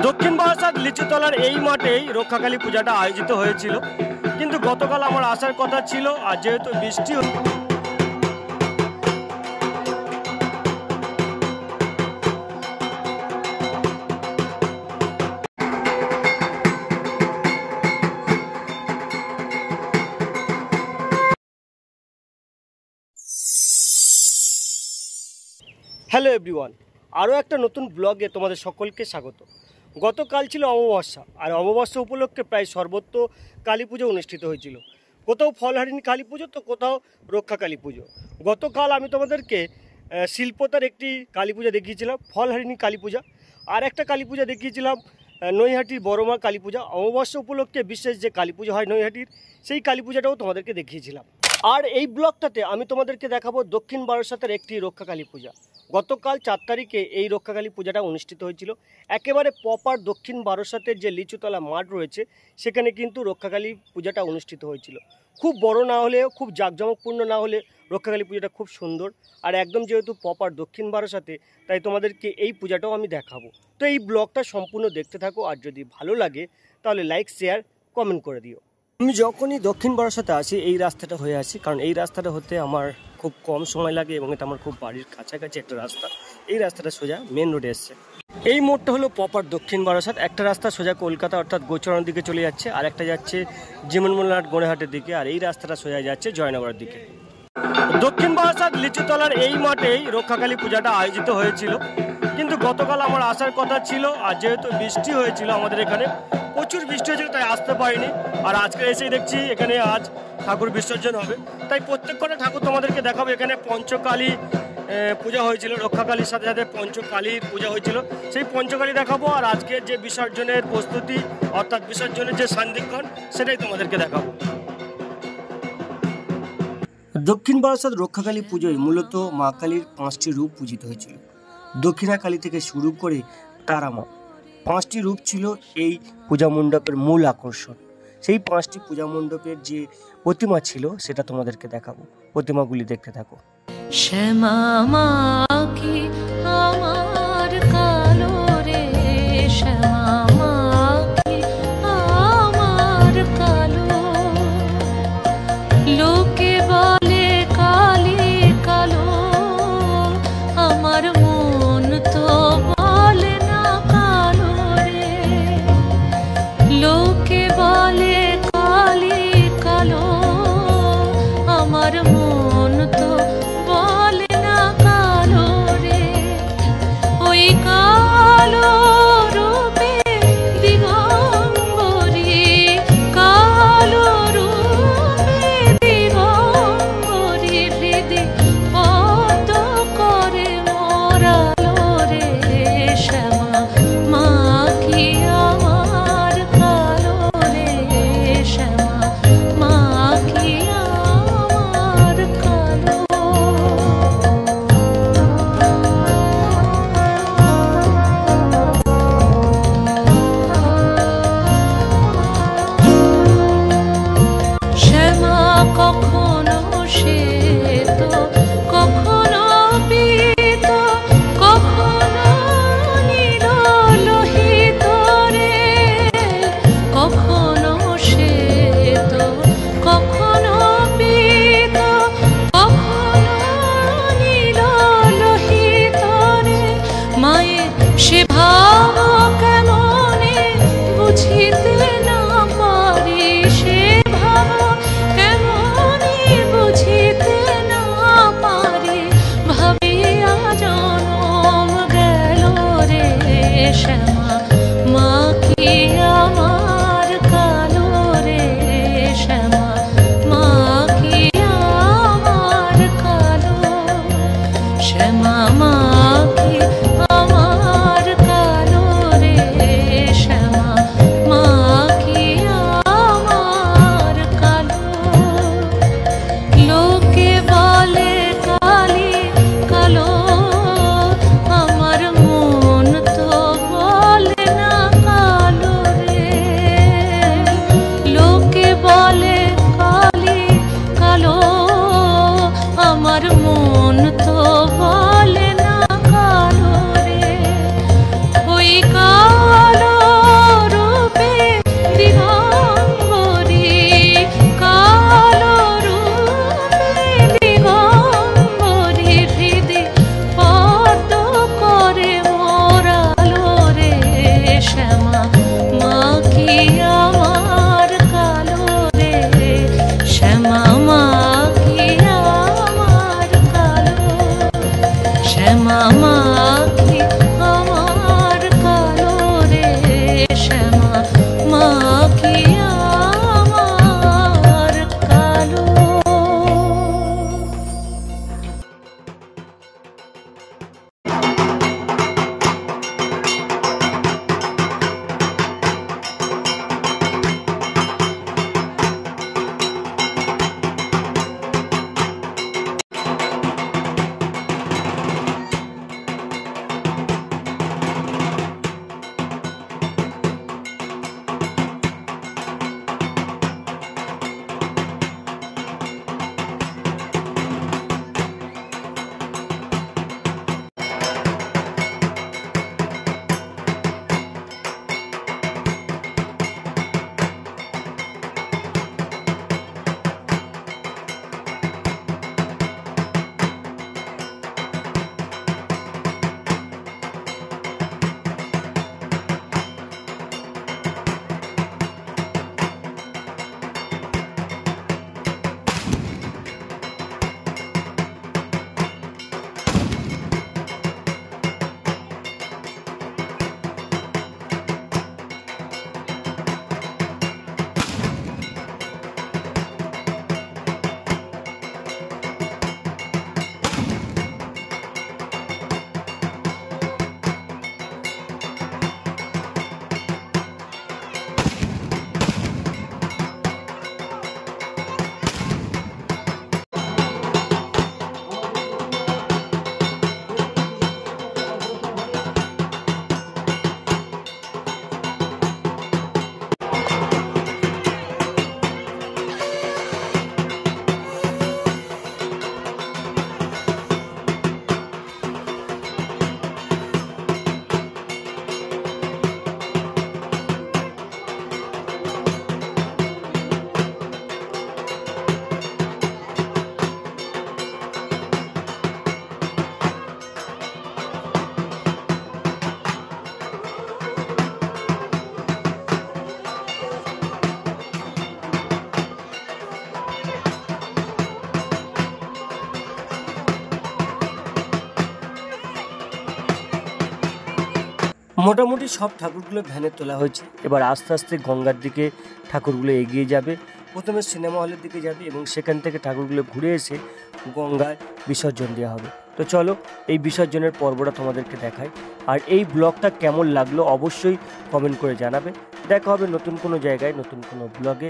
দক্ষিণ বারাসাত লিচুতলার এই মাঠেই রক্ষাকালী পূজাটা আয়োজিত হয়েছিল, কিন্তু গতকাল আমার আসার কথা ছিল, আর যেহেতু বৃষ্টি হ্যালো এভরিওয়ান, আরও একটা নতুন ব্লগে তোমাদের সকলকে স্বাগত। গতকাল ছিল অমাবস্যা, আর অমাবস্যা উপলক্ষে প্রায় সর্বত্র কালী পুজো অনুষ্ঠিত হয়েছিল। কোথাও ফলহারিণী কালী পুজো, তো কোথাও রক্ষা কালী পুজো। গতকাল আমি তোমাদেরকে শিল্পতার একটি কালী পূজা দেখিয়েছিলাম, ফলহারিণী কালী পূজা, আর একটা কালী পূজা দেখিয়েছিলাম নৈহাটির বড়মা কালী পূজা। অমাবস্যা উপলক্ষে বিশেষ যে কালী পূজা হয় নৈহাটির, সেই কালী পূজাটাও তোমাদেরকে দেখিয়েছিলাম। আর এই ব্লগটাতে আমি তোমাদেরকে দেখাবো দক্ষিণ বারাসাতের একটি রক্ষা কালী পূজা। গতকাল 4 তারিখে এই রক্ষাকালী পূজাটা অনুষ্ঠিত হয়েছিল। একেবারে প্রপার দক্ষিণ বারাসাতের যে লিচুতলা মাঠ রয়েছে, সেখানে কিন্তু রক্ষাকালী পূজাটা অনুষ্ঠিত হয়েছিল। খুব বড় না হলেও, খুব জাঁকজমকপূর্ণ না হলে রক্ষাকালী পূজাটা খুব সুন্দর, আর একদম যেহেতু প্রপার দক্ষিণ বারাসাতে, তাই তোমাদেরকে এই পূজাটাও আমি দেখাবো। তো এই ব্লগটা সম্পূর্ণ দেখতে থাকো, আর যদি ভালো লাগে তাহলে লাইক, শেয়ার, কমেন্ট করে দিও। আমি যখনই দক্ষিণ বারাসাতে আসি, এই রাস্তাটা হয়ে আসি, কারণ এই রাস্তাটা হতে আমার খুব কম সময় লাগে এবং এটা আমার খুব বাড়ির কাছাকাছি একটা রাস্তা। এই রাস্তাটা সোজা মেন রোডে এসছে। এই মোড়টা হলো প্রপার দক্ষিণ বারাসাত। একটা রাস্তা সোজা কলকাতা অর্থাৎ গোচরণের দিকে চলে যাচ্ছে, আর একটা যাচ্ছে জীবনমোহনহাট গড়েহাটের দিকে, আর এই রাস্তাটা সোজা যাচ্ছে জয়নগরের দিকে। দক্ষিণ বারাসাত লিচুতলার এই মাঠেই রক্ষাকালী পূজাটা আয়োজিত হয়েছিল, কিন্তু গতকাল আমার আসার কথা ছিল, আর যেহেতু বৃষ্টি হয়েছিল আমাদের এখানে, প্রচুর বৃষ্টি হয়েছিল, তাই আসতে পারিনি। আর আজকে এসেই দেখছি এখানে আজ ঠাকুর বিসর্জন হবে, তাই প্রত্যেক কটা ঠাকুর তোমাদেরকে দেখাবো। এখানে পঞ্চকালী পূজা হয়েছিল, রক্ষাকালীর সাথে সাথে পঞ্চকালীর পূজা হয়েছিল, সেই পঞ্চকালী দেখাবো। আর আজকে যে বিসর্জনের প্রস্তুতি অর্থাৎ বিসর্জনের যে সন্ধিক্ষণ, সেটাই তোমাদেরকে দেখাবো। দক্ষিণ বারাসাত রক্ষাকালী পুজোয় মূলত মা কালীর 5টি রূপ পূজিত হয়েছিল। দক্ষিণা কালী থেকে শুরু করে তারা মা, 5টি রূপ ছিল এই পূজা মণ্ডপের মূল আকর্ষণ। সেই 5টি পূজা মণ্ডপের যে প্রতিমা ছিল, সেটা তোমাদেরকে দেখাবো। প্রতিমাগুলি দেখতে থাকো। শ্যামা মা কি আমার কালো রে, শ্যামা মা কি আমার কালো, লোকে বলে কালী কালো, আমার মন তো বলে না কালো রে, লোকে বলে কালী কালো, আমার মন তো বলে না কালো রে, ওই কালো রূপে দিগম্বরী, কালো রূপে দিগম্বরী, হৃদে পদ্ম করে মোরালো রে, শ্যামা মা কি আমার কালো রে, শ্যামা মা কি আমার কালো। শ্যামা কখনো শ্বেত, কখনো পীত, কখনো নীল লোহিত রে, কখনো শ্বেত, কখনো পীত, কখনো নীল লোহিত রে, মায়ের সে ভাব কেমনে বুঝিতে না পারি, সে ভাব কেমনে বুঝিতে না পারি, ভাবিয়া জনম গেল রে, শ্যামা মা কি আমার কালো রে, শ্যামা মা কি আমার কালো, শ্যামা মা কি আমার কালো রে, শ্যামা মা কি আমার কালো, লোকে বলে কালী কালো, আমার মন তো মোটামুটি সব ঠাকুরগুলো ভ্যানে তোলা হয়েছে। এবার আস্তে আস্তে গঙ্গার দিকে ঠাকুরগুলো এগিয়ে যাবে। প্রথমে সিনেমা হলের দিকে যাবে এবং সেখান থেকে ঠাকুরগুলো ঘুরে এসে গঙ্গায় বিসর্জন দেওয়া হবে। তো চলো এই বিসর্জনের পর্বটা তোমাদেরকে দেখাই। আর এই ব্লগটা কেমন লাগলো অবশ্যই কমেন্ট করে জানাবে। দেখা হবে নতুন কোনো জায়গায়, নতুন কোনো ব্লগে।